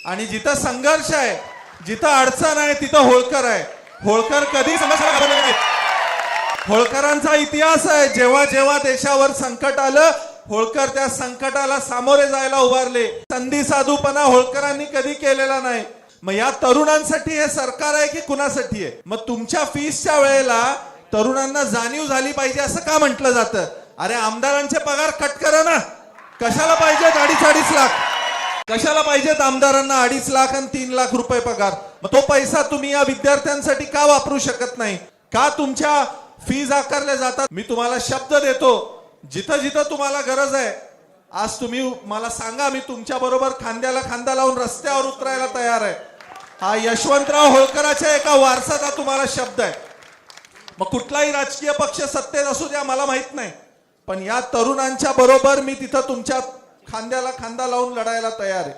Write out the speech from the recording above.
आणि जिथं संघर्ष आहे, जिथं अडचण आहे, तिथं होळकर आहे. होळकर कधी होळकरांचा इतिहास आहे. जेव्हा जेव्हा देशावर संकट आलं, होळकर त्या संकटाला सामोरे जायला उभारले. संधी साधूपणा होळकरांनी कधी केलेला नाही. मग या तरुणांसाठी हे सरकार आहे की कुणासाठी आहे? मग तुमच्या फीसच्या वेळेला तरुणांना जाणीव झाली पाहिजे असं का म्हटलं जातं? अरे आमदारांचे पगार कट करा ना. कशाला पाहिजेत 2.5 लाख? कशाला पाहिजेत आमदारांना 2.5 लाख आणि 3 लाख रुपये पगार? मग तो पैसा तुम्ही या विद्यार्थ्यांसाठी का वापरू शकत नाही? का तुमच्या फीज आकारल्या जातात? मी तुम्हाला शब्द देतो, जिथं जिथं तुम्हाला गरज आहे, आज तुम्ही मला सांगा, मी तुमच्या बरोबर खांद्याला खांदा लावून रस्त्यावर उतरायला तयार आहे. हा यशवंतराव होळकराच्या एका वारसाचा तुम्हाला शब्द आहे. मग कुठलाही राजकीय पक्ष सत्तेत असू द्या, मला माहित नाही, पण या तरुणांच्या बरोबर मी तिथं तुमच्या खांद्याला खांदा लावून लढायला तयार आहे.